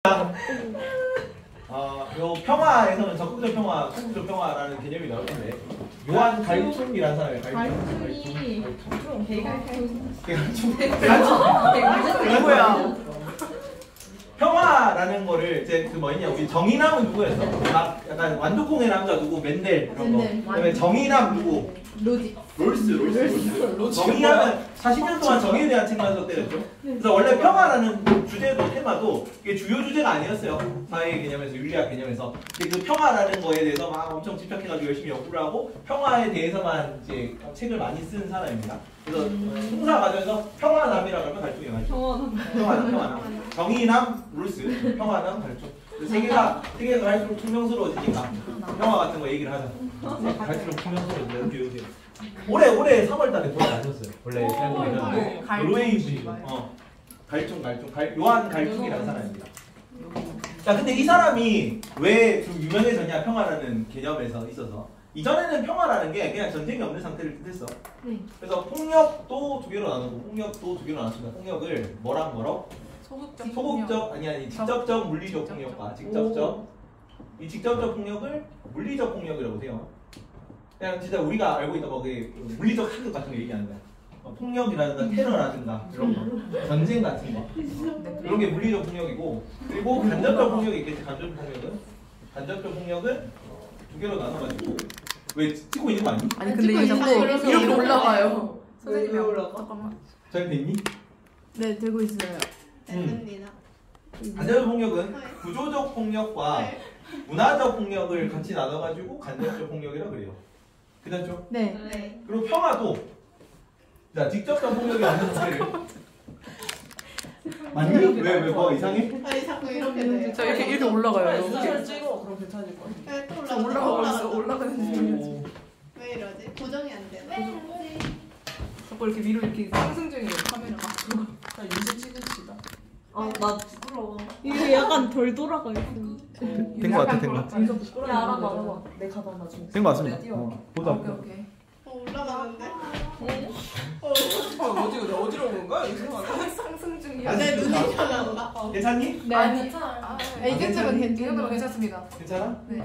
요 평화에서는 적극적 평화, 소극적 평화라는 개념이 나올 텐데 요한 갈충이라는 사람이 갈충이 누구야? 평화라는 거를 이제 그 뭐냐 우리 정의남은 누구였어? 막 약간 완두콩의 남자 누구 맨델 이런 거. 그다음에 정의남 누구? 롤스. 정의하면 40년 동안 정의에 대한 책만 썼대였죠. 그래서 원래 평화라는 주제도 테마도 이게 주요 주제가 아니었어요. 사회 개념에서 윤리학 개념에서. 근데 그 평화라는 거에 대해서 막 엄청 집착해가지고 열심히 연구를 하고 평화에 대해서만 이제 책을 많이 쓴 사람입니다. 그래서 송사 과정에서 평화남이라고 하면 갈중이 나죠. 평화남. 정의남, 롤스, 평화남, 갈중. 세계가 갈수록 투명스러워지니까 평화 같은 거 얘기를 하자. 갈수록 투명스러워지는 교육이에요. 올해 3월달에 돈을 안 줬어요. 원래 생각보면 노르웨이 요한 갈중이라는 사람입니다. 자, 근데 이 사람이 왜 좀 유명해졌냐? 평화라는 개념에서 있어서 이전에는 평화라는 게 그냥 전쟁이 없는 상태를 뜻했어. 그래서 폭력도 두 개로 나누고 폭력도 두 개로 나눴습니다. 폭력을 뭐로? 소극적 아니 직접적 물리적 폭력과 이 직접적 폭력을 물리적 폭력이라고 해요. 그냥 진짜 우리가 알고 있던 거 물리적 타격 같은 거 얘기하는 거야. 폭력이라든가 테러라든가 이런 거, 전쟁 같은 거 이런 게 물리적 폭력이고, 그리고 간접적 폭력이 있겠지. 간접적 폭력은 두 개로 나눠가지고. 왜 찍고 있는 거 아니니? 아니 근데 이게 자꾸 이렇게 올라가요. 선생님이 올라가? 잠깐만. 잘 됐니? 네, 되고 있어요. 간접적 폭력은 구조적 폭력과 문화적 폭력을 같이 나눠가지고 간접적 폭력이라고 그래요. 그렇죠? 네. 그리고 평화도 자 직접적 폭력이 없는 상태를 맞니? 왜 뭐 이상해? 아니 자꾸 이렇게 돼. 저 이렇게 올라가요. 이렇게 찍어 그럼 괜찮을 것 같아. 저 올라가고 있어. 올라가는 중이야. 왜 이러지? 고정이 안 되나? 자꾸 이렇게 위로 이렇게 상승 중이에요. 카메라가. 나 유지 찍읍시다. 나 부끄러워. 이게 약간 덜 돌아가 있어. 된 거 같아, 된 거. 진짜 부끄러워. 야, 알아봐. 내 가방 나중에. 된 거 같습니다. 보자. 오케이. 올라가는데? 뭐지? 근데 어지러운 건가? 이상하게. 상승 중이야. 내 눈이 편한가? 괜찮니? 네, 아니, 괜찮아요. 이 정도면 괜찮습니다. 괜찮아? 네.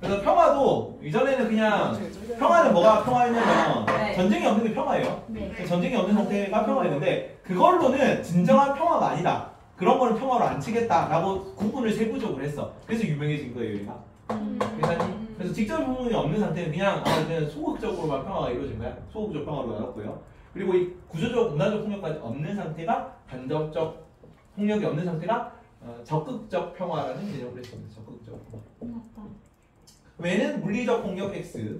그래서 평화도 이전에는 그냥 평화는 뭐가 평화였냐면 네. 전쟁이 없는 게 평화예요. 네. 전쟁이 없는 상태가 평화였는데 그걸로는 진정한 평화가 아니다. 그런 거는 평화로 안 치겠다라고 구분을 세부적으로 했어. 그래서 유명해진 거예요, 얘가. 괜찮니? 그래서 직접 부분이 없는 상태는 그냥 소극적으로만 평화가 이루어진 거야. 소극적 평화로 나눴고요. 그리고 이 구조적, 문화적 폭력까지 없는 상태가 간접적 폭력이 없는 상태가 적극적 평화라는 개념을 했습니다. 적극적 평화. 얘는 물리적 폭력 X,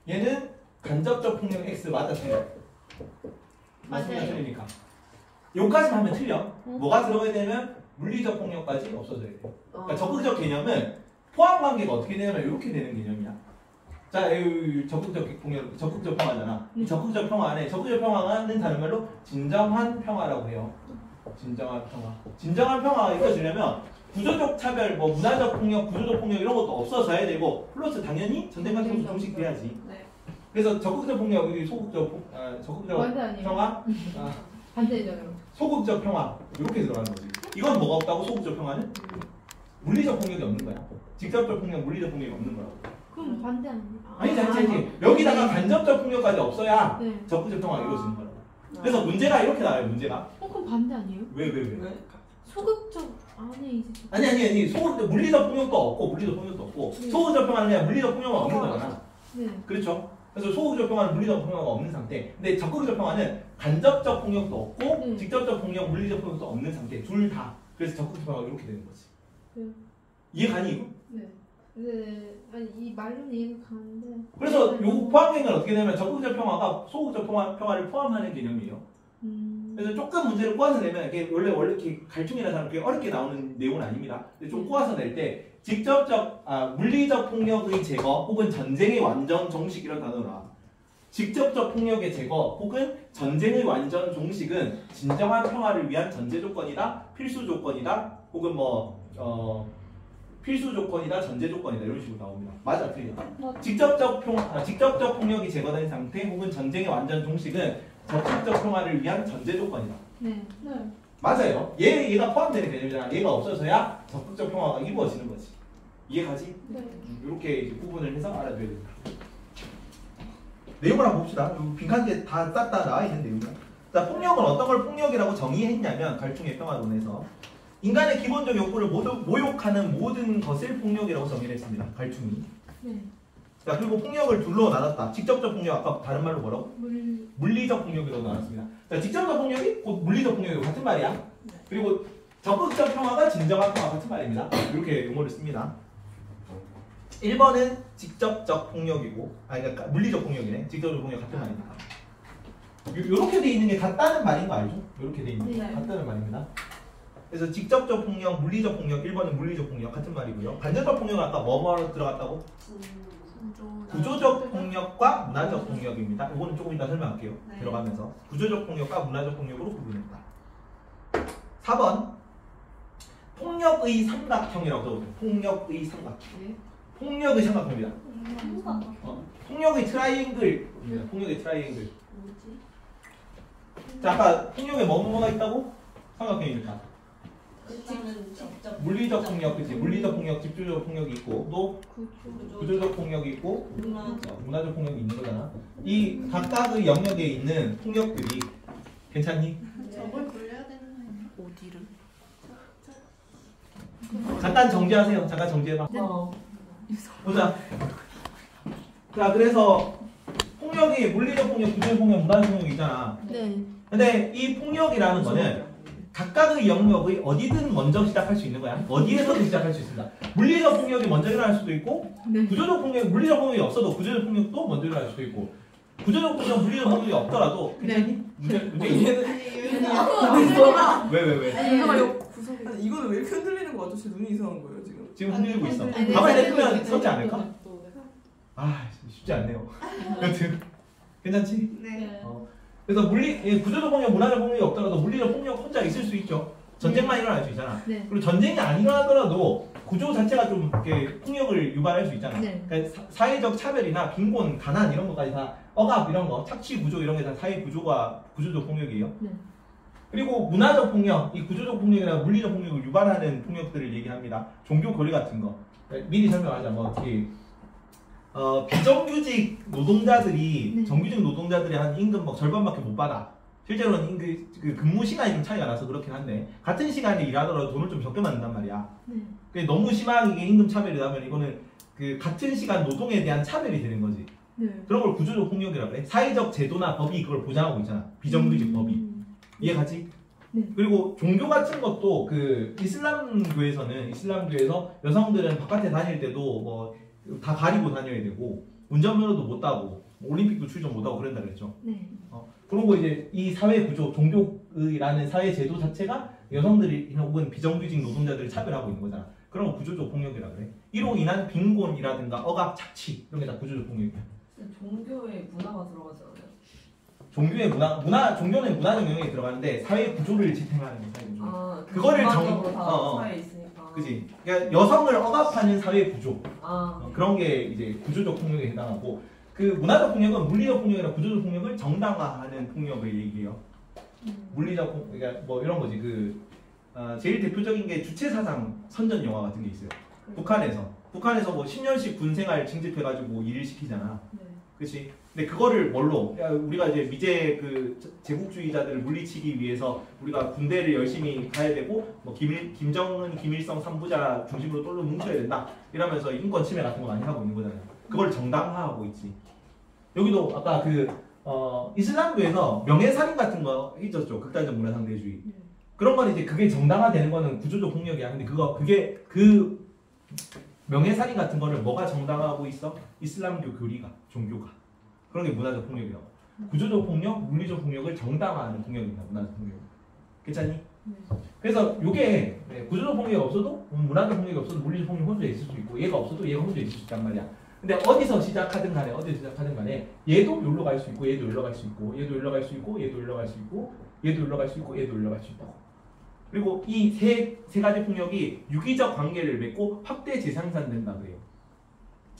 얘는 간접적 폭력 X. 맞아, 틀려? 맞습니다, 틀리니까. 요까지만 하면 틀려. 뭐가 들어가야 되면 물리적 폭력까지 없어져야 돼. 그러니까 적극적 개념은 포함 관계가 어떻게 되냐면 이렇게 되는 개념이야. 자, 적극적 폭력, 적극적 평화잖아. 이 적극적 평화 안에 적극적 평화는 다른 말로 진정한 평화라고 해요. 진정한 평화. 진정한 평화가 이루어지려면 구조적 차별, 뭐 문화적 폭력, 구조적 폭력 이런 것도 없어져야 되고, 플러스 당연히 전쟁 같은 것도 종식돼야지. 그래서 적극적 폭력, 적극적 평화, 반대잖아요. 소극적 평화 이렇게 들어가는 거지. 이건 뭐가 없다고? 소극적 평화는 물리적 폭력이 없는 거야. 직접적 폭력, 물리적 폭력이 없는 거라고. 그럼 반대 아니에요? 아니지. 여기다가 간접적 폭력까지 없어야 네. 적극적 평화가 이루어지는 거라고. 그래서 문제가 이렇게 나와요. 문제가. 그럼 반대 아니에요? 왜? 소극적 안에 이제 아니. 소극적 물리적 폭력도 없고 소극적 평화는 그냥 물리적 폭력은 없는 거잖아. 네. 그렇죠? 그래서 소극적 평화는 물리적 폭력가 없는 상태. 근데 적극적 평화는 간접적 폭력도 없고 직접적 폭력, 물리적 폭력도 없는 상태. 둘 다. 그래서 적극적 평화가 이렇게 되는 거지. 네. 이해 가니 이거? 네. 아니 이 말로는 이해가 가는데. 그래서 요 포함된 건 어떻게 되냐면 적극적 평화가 소극적 평화를 포함하는 개념이에요. 그래서 조금 문제를 꼬아서 내면 이게 원래 이렇게 갈중이라는 사람 그게 어렵게 나오는 내용은 아닙니다. 근데 좀 꼬아서 낼 때 물리적 폭력의 제거 혹은 전쟁의 완전 종식 이런 단어로 나와. 직접적 폭력의 제거 혹은 전쟁의 완전 종식은 진정한 평화를 위한 전제 조건이다, 필수 조건이다, 혹은 필수 조건이다, 전제 조건이다 이런 식으로 나옵니다. 맞아, 틀려. 직접적 폭력이 제거된 상태 혹은 전쟁의 완전 종식은 적극적 평화를 위한 전제 조건이다. 네. 맞아요. 얘가 포함되는 개념이잖아. 얘가 없어서야 적극적 평화가 이루어지는 거지. 이해가지? 이렇게 이제 구분을 해서 알아둬야 된다. 내용을 한번 봅시다. 빈칸에 다 싹 다 나와 있는 내용이야. 자, 폭력은 어떤 걸 폭력이라고 정의했냐면 갈충의 평화론에서 인간의 기본적 욕구를 모욕하는 모든 것을 폭력이라고 정의를 했습니다. 갈충이. 네. 자, 그리고 폭력을 둘로 나눴다. 직접적 폭력, 아까 다른 말로 뭐라고? 물리적 폭력이라고 나눴습니다. 자, 직접적 폭력이 곧 물리적 폭력이고 같은 말이야. 그리고 적극적 평화가 진정한 평화 같은 말입니다. 이렇게 용어를 씁니다. 1번은 직접적 폭력이고, 그러니까 물리적 폭력이네. 직접적 폭력 같은 말입니다. 요렇게 돼 있는 게 같다는 말인 거 알죠? 요렇게 돼 있는 게 네. 같다는 말입니다. 그래서 직접적 폭력, 물리적 폭력, 1번은 물리적 폭력 같은 말이고요. 반전적 폭력은 아까 뭐로 들어갔다고? 구조적 폭력과 문화적 폭력입니다. 이거는 조금 이따 설명할게요. 네. 들어가면서 구조적 폭력과 문화적 폭력으로 구분했다. 4번 폭력의 삼각형이라고 적어요. 폭력의 삼각형. 폭력의 삼각형입니다. 폭력의 트라이앵글입니다. 폭력의 트라이앵글. 자, 아까 폭력에 뭐가 있다고? 삼각형이니까. 물리적 폭력, 그치? 물리적 폭력, 집주적 폭력이 있고, 또 구조적 폭력이 있고, 문화적 폭력이 있는 거잖아. 이 각각의 영역에 있는 폭력들이 괜찮니? 저걸 돌려야 되는 거 아니야? 어디를? 잠깐 정지하세요. 잠깐 정지해봐. 어. 보자. 자, 그래서 폭력이 물리적 폭력, 구조적 폭력, 문화적 폭력이 있잖아. 네. 근데 이 폭력이라는 거는 각각의 영역의 어디든 먼저 시작할 수 있는 거야. 어디에서든 시작할 수 있습니다. 물리적 폭력이 먼저 일어날 수도 있고, 구조적 폭력, 물리적 폭력이 없어도 구조적 폭력도 먼저 일어날 수도 있고, 구조적 폭력, 물리적 폭력이 없더라도 괜찮니? 문제 왜? 윤서가 구석에 아니, 이거는 왜 이렇게 흔들리는 거 같죠? 제 눈이 이상한 거예요 지금. 지금 흔들리고 있어. 아니, 가만히 네. 냅두면 서지 않을까? 아, 쉽지 않네요. 여튼 괜찮지? 네. 그래서 구조적 폭력, 문화적 폭력이 없더라도 물리적 폭력 혼자 있을 수 있죠. 전쟁만 일어날 수 있잖아. 네. 그리고 전쟁이 안 일어나더라도 구조 자체가 좀 이렇게 폭력을 유발할 수 있잖아. 네. 그러니까 사회적 차별이나 빈곤, 가난 이런 것까지 다 억압 이런 거, 착취 구조 이런 게 다 사회 구조가 구조적 폭력이에요. 네. 그리고 문화적 폭력, 이 구조적 폭력이나 물리적 폭력을 유발하는 폭력들을 얘기합니다. 종교 거리 같은 거. 미리 설명하자. 뭐 어떻게 비정규직 노동자들이 네. 정규직 노동자들이 한 임금 뭐 절반밖에 못 받아. 실제로는 그 근무 시간이 좀 차이가 나서 그렇긴 한데 같은 시간에 일하더라도 돈을 좀 적게 받는단 말이야. 네. 그게 너무 심하게 임금 차별이 나면 이거는 그 같은 시간 노동에 대한 차별이 되는 거지. 네. 그런 걸 구조적 폭력이라고 해. 사회적 제도나 법이 그걸 보장하고 있잖아. 비정규직 법이. 이해가지? 네. 그리고 종교 같은 것도 그 이슬람교에서 여성들은 바깥에 다닐 때도 뭐 다 가리고 다녀야 되고 운전면허도 못 따고 올림픽도 출전 못 하고 그런다 그랬죠. 네. 그런 거 이제 이 사회 구조, 종교라는 사회 제도 자체가 여성들이 혹은 비정규직 노동자들을 차별하고 있는 거잖아. 그런 거 구조적 폭력이라 그래. 이로 인한 빈곤이라든가 억압, 착취 이런 게 다 구조적 폭력이야. 종교에 문화가 들어가지 않아요? 종교의 종교는 문화적 영역에 들어가는데 사회 구조를 지탱하는 게 사회 구조. 아, 그거를 전반적으로 정- 다 어. 사회에 있으니까. 그지? 그러니까 여성을 억압하는 사회 구조. 아, 그런 게 이제 구조적 폭력에 해당하고 그 문화적 폭력은 물리적 폭력이나 구조적 폭력을 정당화하는 폭력을 얘기해요. 물리적 폭, 그러니까 뭐 이런 거지. 제일 대표적인 게 주체사상 선전 영화 같은 게 있어요. 북한에서 뭐 10년씩 군생활 징집해가지고 일을 시키잖아. 네. 그렇지? 근데 그거를 뭘로? 우리가 이제 미제 그 제국주의자들을 물리치기 위해서 우리가 군대를 열심히 가야 되고 뭐 김정은, 김일성 3부자 중심으로 똘똘 뭉쳐야 된다. 이러면서 인권 침해 같은 거 많이 하고 있는 거잖아요. 그걸 정당화하고 있지. 여기도 아까 이슬람교에서 명예살인 같은 거 있었죠. 극단적 문화상대주의. 그런 건 이제 그게 정당화되는 거는 구조적 폭력이야. 근데 그게 명예살인 같은 거를 뭐가 정당화하고 있어? 이슬람교 교리가, 종교가. 그런 게 문화적 폭력이라고. 구조적 폭력, 물리적 폭력을 정당화하는 폭력입니다. 문화적 폭력. 괜찮니? 그래서 요게 구조적 폭력이 없어도 문화적 폭력이 없어도 물리적 폭력이 혼자 있을 수 있고 얘가 없어도 얘가 혼자 있을 수 있단 말이야. 근데 어디서 시작하든 간에 얘도 여기로 갈 수 있고 얘도 여기로 갈 수 있고 얘도 여기로 갈 수 있고 얘도 여기로 갈 수 있고 얘도 여기로 갈 수 있고 얘도 여기로 갈 수 있다고. 그리고 이 세 가지 폭력이 유기적 관계를 맺고 확대 재생산된다 그래요.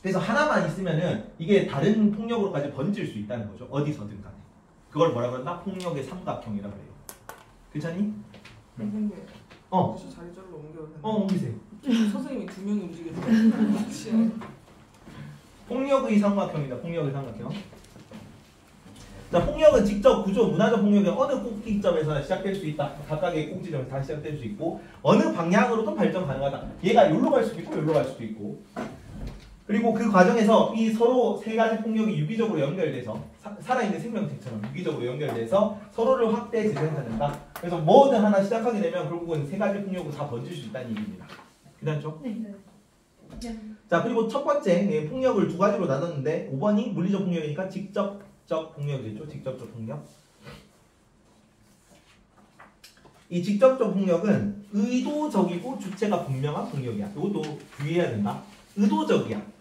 그래서 하나만 있으면은 이게 다른 폭력으로까지 번질 수 있다는 거죠. 어디서든 간에. 그걸 뭐라 그런다? 폭력의 삼각형이라 그래요. 괜찮니? 선생님. 어. 저 자리 절로 옮겨도 되나요? 옮기세요. 선생님이 2명이 움직여줘요. 폭력의 삼각형이다. 폭력의 삼각형. 자, 폭력은 직접 구조, 문화적 폭력이 어느 꼭지점에서나 시작될 수 있다. 각각의 꼭지점에서 다 시작될 수 있고 어느 방향으로든 발전 가능하다. 얘가 여기로 갈 수도 있고 여기로 갈 수도 있고 그리고 그 과정에서 이 서로 세 가지 폭력이 유기적으로 연결돼서 살아있는 생명체처럼 유기적으로 연결돼서 서로를 확대 재생산한다. 그래서 뭐든 하나 시작하게 되면 결국은 세 가지 폭력으로 다 번질 수 있다는 얘기입니다. 괜찮죠? 네. 자, 그리고 첫 번째 폭력을 두 가지로 나눴는데 5번이 물리적 폭력이니까 직접적 폭력이겠죠. 직접적 폭력. 이 직접적 폭력은 의도적이고 주체가 분명한 폭력이야. 이것도 주의해야 된다. 의도적이야.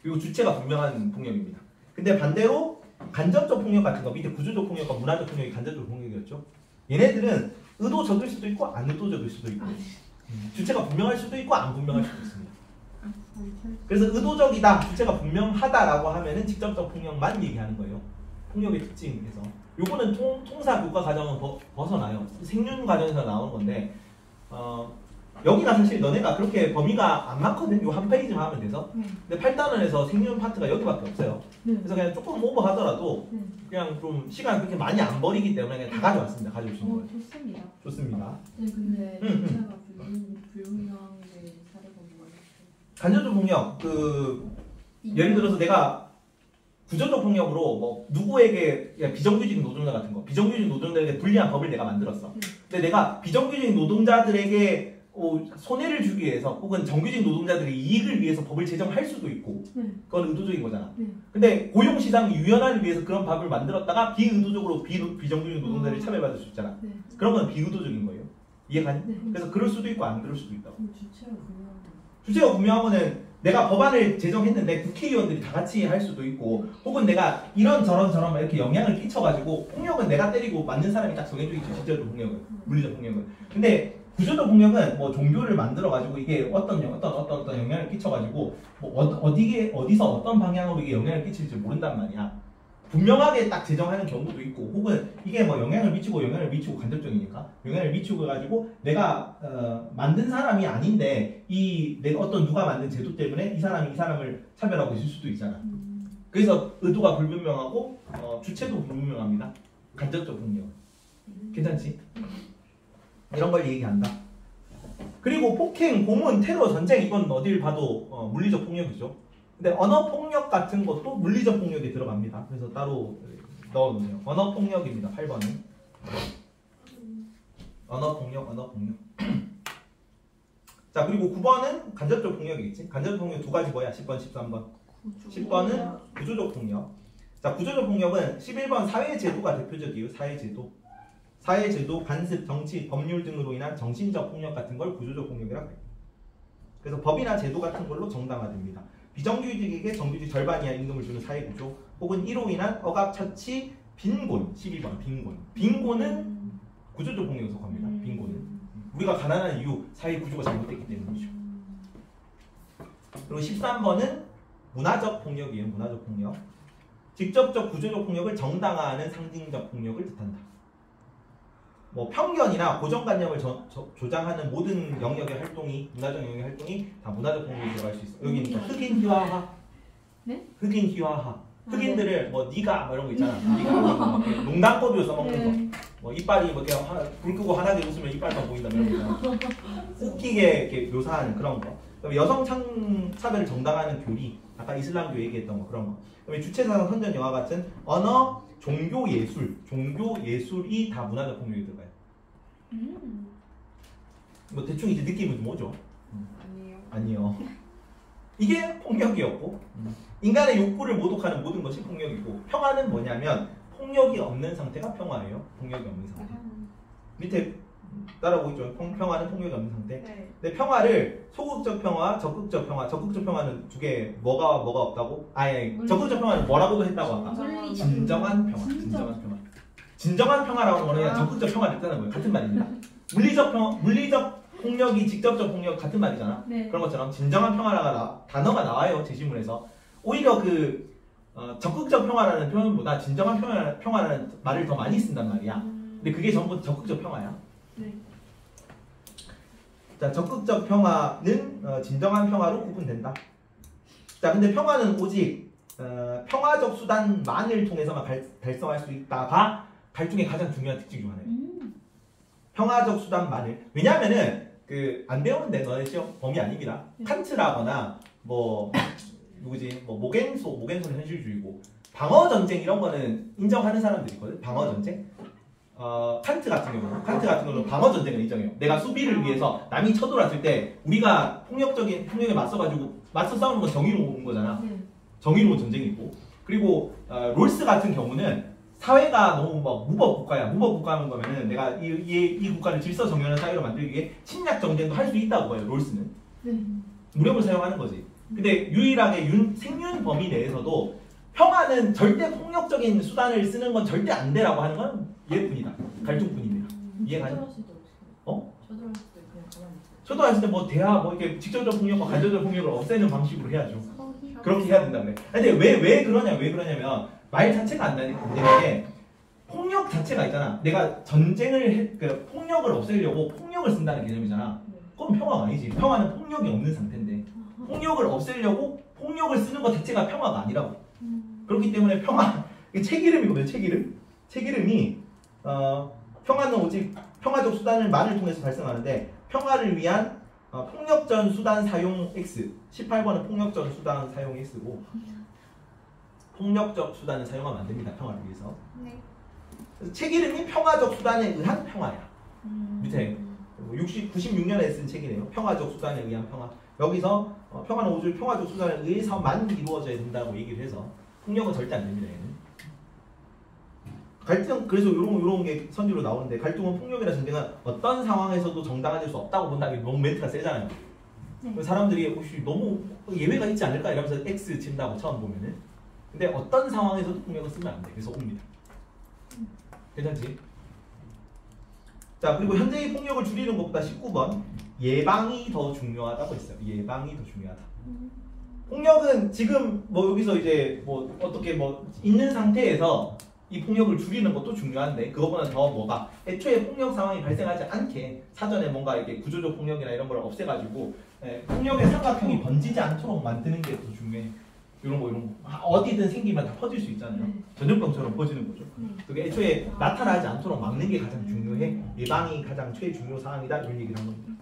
그리고 주체가 분명한 폭력입니다. 근데 반대로 간접적 폭력 같은 거 밑에 구조적 폭력과 문화적 폭력이 간접적 폭력이었죠. 얘네들은 의도적일 수도 있고 안 의도적일 수도 있고 주체가 분명할 수도 있고 안 분명할 수도 있습니다. 그래서 의도적이다, 주체가 분명하다라고 하면은 직접적 폭력만 얘기하는 거예요. 폭력의 특징에서. 요거는 통사 교과 과정은 벗어나요. 생륜 과정에서 나오는 건데 여기가 사실 너네가 그렇게 범위가 안 많거든. 요 한 페이지만 하면 돼서. 근데 8단원에서 생륜 파트가 여기밖에 없어요. 그래서 그냥 조금 오버하더라도 그냥 좀 시간 그렇게 많이 안 버리기 때문에 그냥 다 가져왔습니다. 가져오신 거예요. 좋습니다. 좋습니다. 네, 근데 주체가 불분명한 게 사례가 뭐가 있어요? 간접적 폭력, 예를 들어서 내가 구조적 폭력으로 뭐 누구에게 비정규직 노동자 같은 거, 비정규직 노동자에게 불리한 법을 내가 만들었어. 근데 내가 비정규직 노동자들에게 손해를 주기 위해서 혹은 정규직 노동자들의 이익을 위해서 법을 제정할 수도 있고 그건 의도적인 거잖아. 근데 고용시장 유연화를 위해서 그런 법을 만들었다가 비의도적으로 비정규직 노동자를 차별받을 수 있잖아. 그런 건 비의도적인 거예요. 이해가니? 그래서 그럴 수도 있고 안 그럴 수도 있다고. 주체가 분명한 거. 주체가 분명한 거는 내가 법안을 제정했는데 국회의원들이 다 같이 할 수도 있고 혹은 내가 이런저런 이렇게 영향을 끼쳐가지고 폭력은 내가 때리고 맞는 사람이 딱 정해주겠죠. 실제로 폭력은. 물리적 폭력은. 근데 구조적 폭력은 뭐 종교를 만들어가지고 이게 어떤 영향을 끼쳐가지고 뭐 어디서 어떤 방향으로 이게 영향을 끼칠지 모른단 말이야. 분명하게 딱 제정하는 경우도 있고 혹은 이게 뭐 영향을 미치고 간접적이니까 영향을 미치고 해가지고 내가 만든 사람이 아닌데 내가 누가 만든 제도 때문에 이 사람을 차별하고 있을 수도 있잖아. 그래서 의도가 불분명하고 주체도 불분명합니다. 간접적 폭력. 괜찮지? 이런 걸 얘기한다. 그리고 폭행, 고문, 테러, 전쟁 이건 어딜 봐도 물리적 폭력이죠. 근데 언어 폭력 같은 것도 물리적 폭력에 들어갑니다. 그래서 따로 넣어놓네요. 언어 폭력입니다. 8번은. 언어 폭력. 자, 그리고 9번은 간접적 폭력이겠지. 간접적 폭력 두 가지 뭐야? 10번, 13번. 10번은 구조적 폭력. 자, 구조적 폭력은 11번 사회제도가 대표적이에요. 사회제도, 관습, 정치, 법률 등으로 인한 정신적 폭력 같은 걸 구조적 폭력이라고 해요. 그래서 법이나 제도 같은 걸로 정당화됩니다. 비정규직에게 정규직 절반 이하 임금을 주는 사회구조 혹은 이로 인한 억압, 처치, 빈곤. 12번 빈곤은 구조적 폭력에 속합니다. 빈곤은 우리가 가난한 이유 사회구조가 잘못됐기 때문이죠. 그리고 13번은 문화적 폭력이에요. 문화적 폭력. 직접적 구조적 폭력을 정당화하는 상징적 폭력을 뜻한다. 뭐 편견이나 고정관념을 조장하는 모든 영역의 활동이 문화적 영역의 활동이 다 문화적 폭력에 들어갈 수 있어. 여기는 흑인 희화화, 흑인 희화화, 흑인들을 뭐 네가 이런 거 있잖아. 네가 농담법으로 써먹는 거. 뭐 이빨이 뭐 그냥 불 끄고 환하게 웃으면 이빨만 보인다 이런 거 있잖아. 웃기게 이렇게 묘사하는 그런 거. 그다음에 여성 차별을 정당화하는 교리, 아까 이슬람교 얘기했던 거 그런 거. 그다음에 주체사상 선전 영화 같은 언어, 종교 예술이 다 문화적 폭력에 들어가요. 뭐 대충 이제 느낌은 좀 오죠? 아니요. 이게 폭력이었고 인간의 욕구를 모독하는 모든 것이 폭력이고 평화는 뭐냐면 폭력이 없는 상태가 평화예요. 폭력이 없는 상태. 밑에 따라보겠죠. 평화는 폭력이 없는 상태. 근데 평화를 소극적 평화, 적극적 평화. 적극적 평화는 두 개 뭐가 없다고? 적극적 평화는 뭐라고도 했다고 아까. 진정한 평화. 진정한 평화라고 하는 건 그냥 적극적 평화를 뜻하는 거예요. 같은 말입니다. 물리적 폭력이 직접적 폭력 같은 말이잖아. 그런 것처럼 진정한 평화라가 단어가 나와요. 제시문에서. 오히려 적극적 평화라는 표현보다 진정한 평화라는 말을 더 많이 쓴단 말이야. 근데 그게 전부 적극적 평화야. 자, 적극적 평화는 진정한 평화로 구분된다. 자, 근데 평화는 오직 평화적 수단만을 통해서만 달성할 수 있다가 갈등의 가장 중요한 특징 중 하나예요. 평화적 수단만을. 왜냐하면은 안 배우는데 너네 시험 범위 아닙니다. 칸트라거나 뭐 누구지 뭐 모겐소는 현실주의고 방어 전쟁 이런 거는 인정하는 사람들이 있거든. 방어 전쟁. 칸트 같은 경우는 방어 전쟁을 인정해요. 내가 수비를 위해서 남이 쳐들어왔을 때 우리가 폭력에 맞서 싸우는 건 정의로운 거잖아. 정의로운 전쟁이고. 그리고 롤스 같은 경우는 사회가 너무 막 무법 국가야. 무법 국가는 거면은 내가 이 국가를 질서 정연한 사회로 만들기 위해 침략 전쟁도 할 수 있다고 봐요. 롤스는. 무력을 사용하는 거지. 근데 유일하게 생윤 범위 내에서도 평화는 절대 폭력적인 수단을 쓰는 건 절대 안 돼라고 하는 건 얘뿐이다. 갈등뿐입니다. 이해가니? 초등학생 때 뭐 대화 뭐 이렇게 직접적 폭력과 간접적 폭력을 없애는 방식으로 해야죠. 그렇게 해야 된다고 그래. 근데 왜 그러냐면 말 자체가 안 되는 게 폭력 자체가 있잖아. 내가 폭력을 없애려고 폭력을 쓴다는 개념이잖아. 그건 평화가 아니지. 평화는 폭력이 없는 상태인데 폭력을 없애려고 폭력을 쓰는 것 자체가 평화가 아니라고. 그렇기 때문에 책 이름이거든요. 책 이름이 평화는 오직 평화적 수단만을 통해서 발생하는데 평화를 위한 폭력전 수단 사용 X 18번은 폭력전 수단 사용 X고 폭력적 수단을 사용하면 안 됩니다. 평화를 위해서. 그래서 책 이름이 평화적 수단에 의한 평화야. 밑에 96년에 쓴 책이네요. 평화적 수단에 의한 평화. 여기서 평화는 오직 평화적 수단에 의해서만 이루어져야 된다고 얘기를 해서 폭력은 절대 안 됩니다. 얘는. 갈등 그래서 이런 게 선지로 나오는데 갈등은 폭력이나 전쟁은 어떤 상황에서도 정당화될 수 없다고 본다는 게 너무 멘트가 세잖아요. 사람들이 혹시 너무 예외가 있지 않을까 이러면서 X 친다고 처음 보면은. 근데 어떤 상황에서도 폭력을 쓰면 안 돼. 그래서 옵니다. 괜찮지? 자, 그리고 현재의 폭력을 줄이는 것보다 19번 예방이 더 중요하다고 했어요. 예방이 더 중요하다. 폭력은 지금 뭐 여기서 이제 뭐 어떻게 뭐 있는 상태에서 이 폭력을 줄이는 것도 중요한데 그것보다 더 뭐가 애초에 폭력 상황이 발생하지 않게 사전에 뭔가 이렇게 구조적 폭력이나 이런 걸 없애가지고 폭력의 삼각형이 번지지 않도록 만드는 게 더 중요해. 이런 거 어디든 생기면 다 퍼질 수 있잖아요. 전염병처럼 퍼지는 거죠. 그게 애초에 나타나지 않도록 막는 게 가장 중요해. 예방이 가장 최중요 사항이다. 이런 얘기를 한 겁니다.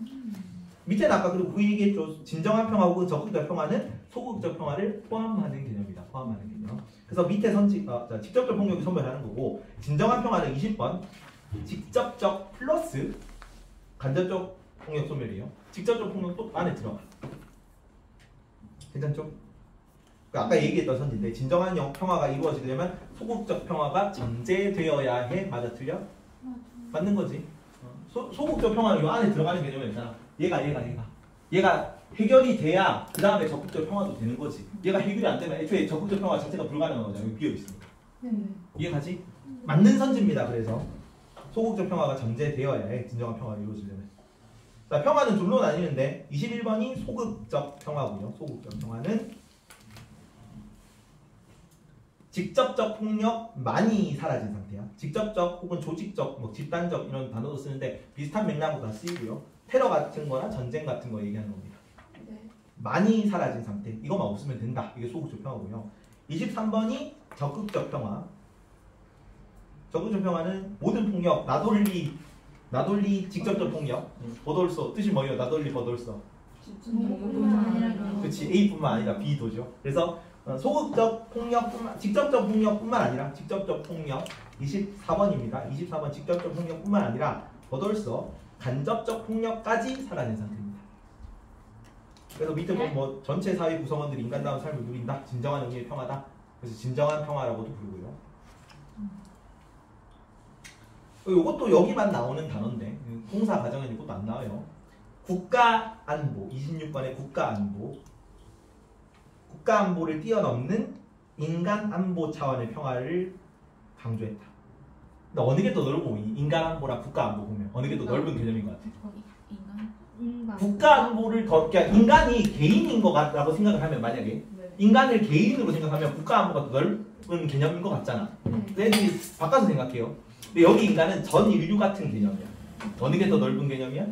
밑에는 아까 그리고 그 얘기했죠. 진정한 평화 혹은 적극적 평화는 소극적 평화를 포함하는 개념이다. 포함하는 개념. 그래서 밑에 직접적 폭력이 소멸하는 거고 진정한 평화는 20번 직접적 플러스 간접적 폭력 소멸이에요. 직접적 폭력도 안에 들어가. 괜찮죠? 아까 얘기했던 선지인데 진정한 평화가 이루어지려면 소극적 평화가 전제되어야 해. 맞아 틀려? 맞는 거지. 소극적 평화는 이 안에 들어가는 개념이 있잖아. 얘가 해결이 돼야 그 다음에 적극적 평화도 되는 거지. 얘가 해결이 안 되면 애초에 적극적 평화 자체가 불가능한 거잖아. 여기 비어 있으니까. 이해가지? 맞는 선지입니다. 그래서 소극적 평화가 전제되어야 해. 진정한 평화가 이루어지려면. 자, 평화는 둘로 나뉘는데 21번이 소극적 평화고요. 소극적 평화는 직접적 폭력만이 사라진 상태야. 직접적 혹은 조직적, 뭐 집단적 이런 단어도 쓰는데 비슷한 맥락으로 다 쓰이고요. 테러 같은 거나 전쟁 같은 거 얘기하는 겁니다. 많이 사라진 상태. 이것만 없으면 된다. 이게 소극적 평화고요. 23번이 적극적 평화. 적극적 평화는 모든 폭력, 나돌리 직접적 폭력. 버돌서 뜻이 뭐예요? 나돌리 버돌서. 그렇지. A뿐만 아니라 B도죠. 그래서 소극적 폭력뿐만 직접적 폭력뿐만 아니라 직접적 폭력 24번입니다. 24번 직접적 폭력뿐만 아니라 버돌서 간접적 폭력까지 사라진 상태입니다. 그래서 밑에 보면 뭐 전체 사회 구성원들이 인간다운 삶을 누린다. 진정한 의미의 평화다. 그래서 진정한 평화라고도 부르고요. 이것도 여기만 나오는 단어인데 공사 과정에는 이것도 안 나와요. 국가안보 26번의 국가안보. 국가안보를 뛰어넘는 인간안보 차원의 평화를 강조했다. 근데 어느 게 더 넓고 인간안보랑 국가안보 보면 어느 게 더 넓은 개념인 것 같아? 국가안보를 그러니까 인간이 개인인 것 같다고 생각을 하면 만약에 인간을 개인으로 생각하면 국가안보가 더 넓은 개념인 것 같잖아. 근데 애들이 바꿔서 생각해요. 근데 여기 인간은 전 인류 같은 개념이야. 어느 게 더 넓은 개념이야?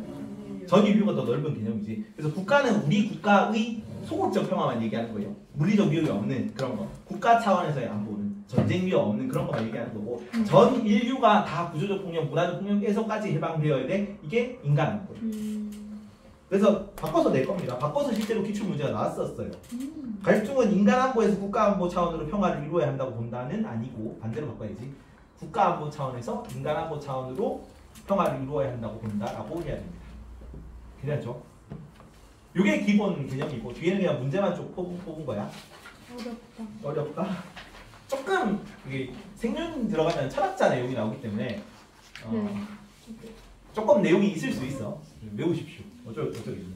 전 전 인류가 더 넓은 개념이지. 그래서 국가는 우리 국가의 소극적 평화만 얘기하는 거예요. 물리적 위협이 없는 그런 거. 국가 차원에서의 안보는 전쟁 위협 없는 그런 거만 얘기하는 거고 전 인류가 다 구조적 폭력, 문화적 폭력에서까지 해방되어야 돼. 이게 인간 안보예요. 그래서 바꿔서 낼 겁니다. 바꿔서 실제로 기출 문제가 나왔었어요. 갈중은 인간 안보에서 국가 안보 차원으로 평화를 이루어야 한다고 본다는 아니고 반대로 바꿔야지. 국가 안보 차원에서 인간 안보 차원으로 평화를 이루어야 한다고 본다라고 해야 됩니다. 괜찮죠? 이게 기본 개념이고 뒤에는 그냥 문제만 쭉 뽑은 거야. 어렵다. 조금 이게 생륜 들어가면 철학자 내용이 나오기 때문에 조금 내용이 있을 수 있어. 외우십시오. 어쩌겠니.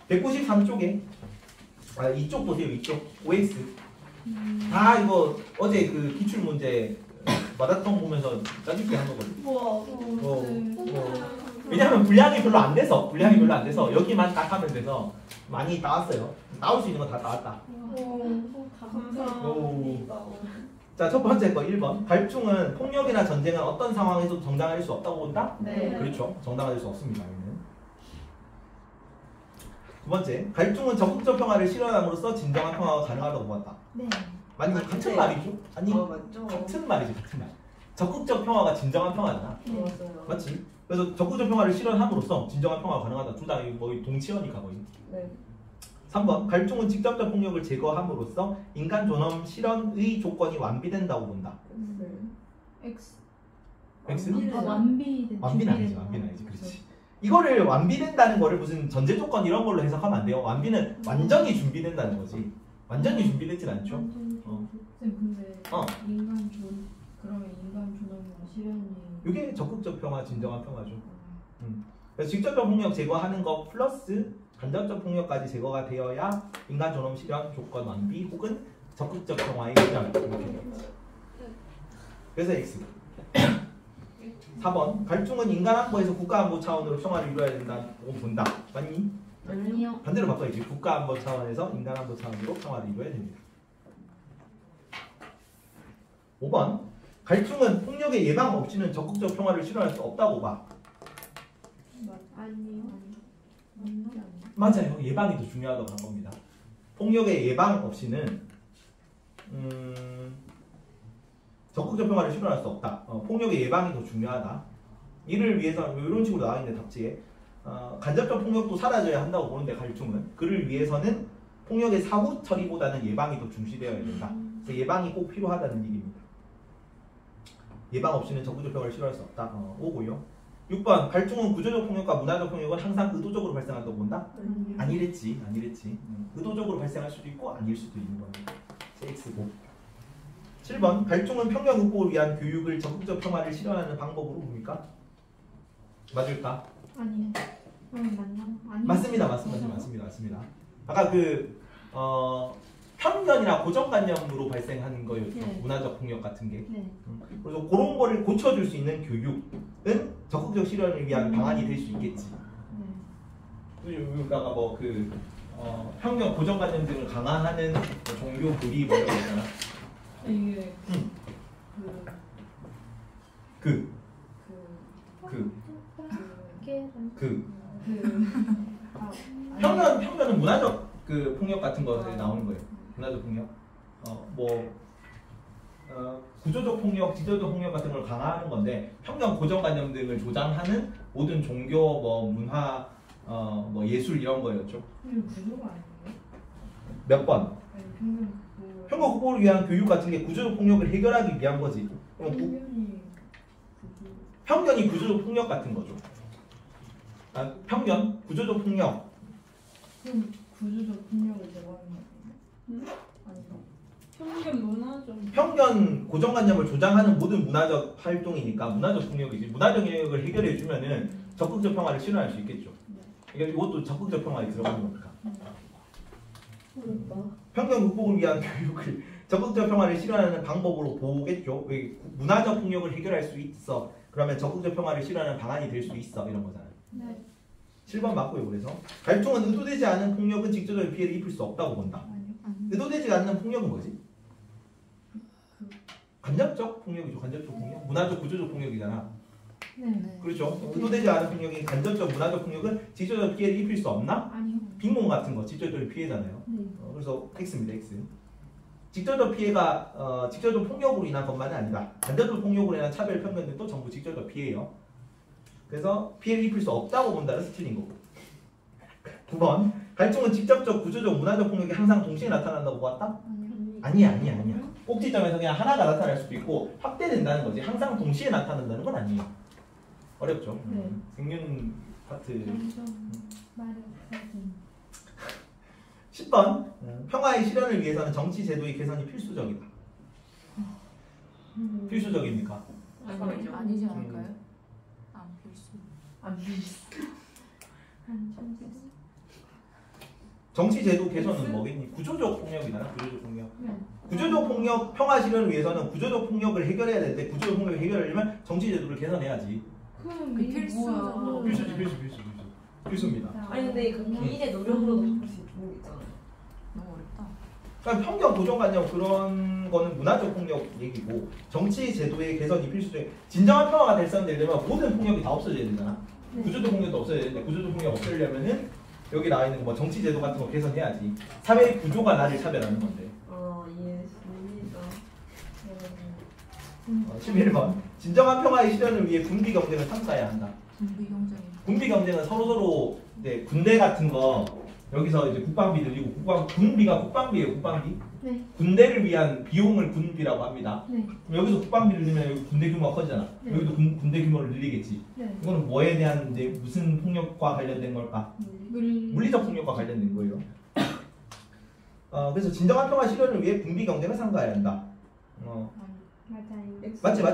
193쪽에 이쪽 보세요. 이쪽 OX 다 이거 어제 그 기출 문제 마라톤 보면서 짜증게 한 거거든. 왜냐하면 분량이 별로 안 돼서 여기만 딱 하면 돼서 많이 나왔어요. 나올 수 있는 거 다 나왔다. 감사합니다. 자, 첫 번째 거 1번. 갈중은 폭력이나 전쟁은 어떤 상황에서도 정당화될 수 없다고 본다? 네. 그렇죠. 정당화될 수 없습니다. 여기는. 두 번째. 갈중은 적극적 평화를 실현함으로써 진정한 평화가 가능하다고 본다. 네. 맞니? 같은 말이죠? 아니, 맞죠? 같은 말이죠. 같은 말. 적극적 평화가 진정한 평화잖아. 맞아요. 맞지? 그래서 적극적 평화를 실현함으로써 진정한 평화가 가능하다. 둘 다 거의 동치어니까 거의. 네. 3번. 갈중은 직접적 폭력을 제거함으로써 인간 존엄 실현의 조건이 완비된다고 본다. X. X? 완비된. 완비는 아니지. 완비는 아니지. 그렇지. 이거를 완비된다는 거를 무슨 전제 조건 이런 걸로 해석하면 안 돼요. 완비는 완전히 준비된다는 거지. 완전히 준비되진 않죠. 쌤 근데 어. 그러면 인간 존엄과 실현이 이게 적극적 평화, 진정한 평화죠. 그래서 직접적 폭력 제거하는 거 플러스 간접적 폭력까지 제거가 되어야 인간 존엄 실현 조건 완비 혹은 적극적 평화의 실현 이렇게 되겠지. 그래서 X. 4번. 갈중은 인간 안보에서 국가 안보 차원으로 평화를 이루어야 된다고 본다. 맞니? 아니요. 반대로 바꿔야지. 국가 안보 차원에서 인간 안보 차원으로 평화를 이루어야 됩니다. 5번. 갈중은 폭력의 예방 없이는 적극적 평화를 실현할 수 없다고 봐. 아니요. 맞아요. 예방이 더 중요하다고 한 겁니다. 폭력의 예방 없이는 적극적 평화를 실현할 수 없다. 폭력의 예방이 더 중요하다. 이를 위해서 이런 식으로 나와 있는 답지에 간접적 폭력도 사라져야 한다고 보는데 갈중은 그를 위해서는 폭력의 사후 처리보다는 예방이 더 중시되어야 된다. 그래서 예방이 꼭 필요하다는 얘기입니다. 예방 없이는 적극적 평화를 실현할 수 없다. 5고요. 6번. 갈중은 구조적 폭력과 문화적 폭력은 항상 의도적으로 발생한다고 본다? 아니랬지. 의도적으로 발생할 수도 있고 아닐 수도 있는 겁니다. X고. 7번. 갈중은 평화 극복을 위한 교육을 적극적 평화를 실현하는 방법으로 봅니까? 맞을까? 아니요. 맞나? 아니요. 맞습니다. 아까 편견이나 고정관념으로 발생하는 거였죠. 네. 문화적 폭력 같은 게. 네. 그래서 그런 거를 고쳐줄 수 있는 교육은 적극적 실현을 위한 방안이 될 수 있겠지. 여기다가 편견, 고정관념 등을 강화하는 종교 교리 뭐 이런 거 있잖아. 이게 편견은 문화적 폭력 같은 거에 나오는 거예요. 문화적 폭력. 구조적 폭력, 지도적 폭력 같은 걸 강화하는 건데 편견, 고정관념 등을 조장하는 모든 종교, 문화, 예술 이런 거였죠. 구조가 아니에요? 몇 번? 아니 편견 극복을 위한 교육 같은 게 구조적 폭력을 해결하기 위한 거지. 편견이 구조적 폭력 같은 거죠. 편견, 구조적 폭력. 그럼 구조적 폭력을 제거하는 거 아닌가? 편견 문화적. 편견, 고정관념을 조장하는 모든 문화적 활동이니까 문화적 폭력이지. 문화적 영역을 해결해 주면은 적극적 평화를 실현할 수 있겠죠. 그러니까 이것도 적극적 평화에 들어가는 거니까. 편견 극복을 위한 교육을 적극적 평화를 실현하는 방법으로 보겠죠. 왜 문화적 폭력을 해결할 수 있어. 그러면 적극적 평화를 실현하는 방안이 될 수 있어. 이런 거잖아요. 네. 7번 맞고요. 그래서 갈중은 의도되지 않은 폭력은 직접적인 피해를 입힐 수 없다고 본다. 의도되지 않는 폭력은 뭐지? 간접적 폭력이죠. 간접적 폭력. 문화적, 구조적 폭력이잖아. 네. 그렇죠. 의도되지 않은 폭력이 간접적 문화적 폭력은 직접적 피해를 입힐 수 없나? 아니요. 빈곤 같은 거 직접적 피해잖아요. 네. 그래서 X입니다. X. 직접적 피해가 직접적 폭력으로 인한 것만은 아니다. 간접적 폭력으로 인한 차별 편견들도 전부 직접적 피해예요. 그래서 피해를 입힐 수 없다고 본다는 스틸인 거고. 9번. 갈등은 직접적, 구조적, 문화적 폭력이 항상 동시에 나타난다고 보았다? 아니야. 꼭지점에서 그냥 하나가 나타날 수도 있고 확대된다는 거지. 항상 동시에 나타난다는 건 아니에요. 어렵죠. 네. 생명 파트. 점점 말을 하긴. 10번. 평화의 실현을 위해서는 정치 제도의 개선이 필수적이다. 필수적입니까? 아니지 않을까요? 안 필수. 안 필수. 정치 제도 개선은 뭐겠니? 구조적 폭력이잖아. 구조적 폭력. 네. 구조적 폭력 평화 실현을 위해서는 구조적 폭력을 해결해야 되는데 구조적 폭력을 해결하려면 정치 제도를 개선해야지. 그럼 그 이게 필수잖아. 뭐야? 필수입니다. 아니 근데 그 개인의 노력으로도 바꿀 수 있는 게 있잖아. 너무 어렵다. 그러니까 편견, 고정관념 그런 거는 문화적 폭력 얘기고 정치 제도의 개선이 필수적인 진정한 평화가 달성되려면 모든 폭력이 다 없어져야 되잖아. 네. 구조적 폭력도 없어져야 되는데 구조적 폭력 없애려면은 여기 나와 있는 뭐 정치 제도 같은 거 개선해야지. 사회 구조가 나를 차별하는 건데. 이해했습니다. 11번. 진정한 평화의 실현을 위해 군비 경쟁을 삼가야 한다. 준비 경쟁이. 군비 경쟁은 서로 이제 군대 같은 거 여기서 이제 국방비 늘리고 군비가 국방비예요. 국방비. 네. 군대를 위한 비용을 군비라고 합니다. 네. 그럼 여기서 국방비를 늘리면 여기 군대 규모가 커지잖아. 네. 여기도 군대 규모를 늘리겠지. 네. 이거는 뭐에 대한 이제 무슨 폭력과 관련된 걸까? 물리적 폭력과 관련된 거예요. 그래서 진정한 평화 실현을 위해 군비 경쟁을 삼가야 한다. 맞아요.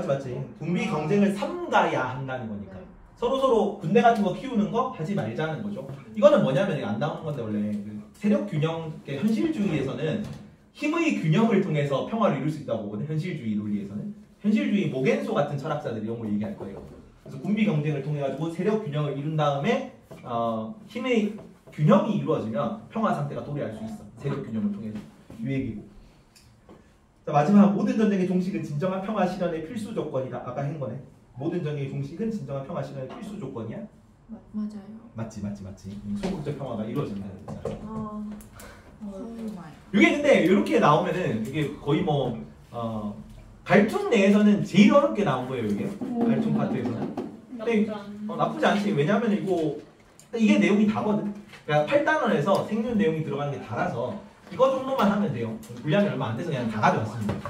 맞지. 군비 경쟁을 삼가야 한다는 거니까. 서로 군대 같은 거 키우는 거 하지 말자는 거죠. 이거는 뭐냐면 이게 안 나오는 건데 원래 그 세력 균형, 현실주의에서는 힘의 균형을 통해서 평화를 이룰 수 있다고 보거든. 현실주의 논리에서는. 현실주의 모겐소 같은 철학자들이 이런 걸 얘기할 거예요. 그래서 군비 경쟁을 통해 가지고 세력 균형을 이룬 다음에 힘의 균형이 이루어지면 평화 상태가 도래할 수 있어. 세력 균형을 통해서. 이 얘기고. 자, 마지막 모든 전쟁의 종식은 진정한 평화 실현의 필수 조건이다. 아까 한 거네. 모든 전쟁의 종식은 진정한 평화 실현의 필수 조건이야. 맞아요. 맞지. 소극적 평화가 이루어진다. 정말. 이게 근데 이렇게 나오면은 이게 거의 뭐 갈등 내에서는 제일 어렵게 나온 거예요. 이게 갈등 파트에서는. 근데 나쁘지 않지. 왜냐하면 이게 내용이 다거든. 그러니까 8단원에서 생략 내용이 들어가는 게 다라서 이거 정도만 하면 돼요. 분량이 얼마 안 돼서 그냥 다 가져왔습니다.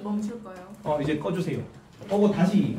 멈출까요? 이제 꺼주세요. 꺼고 다시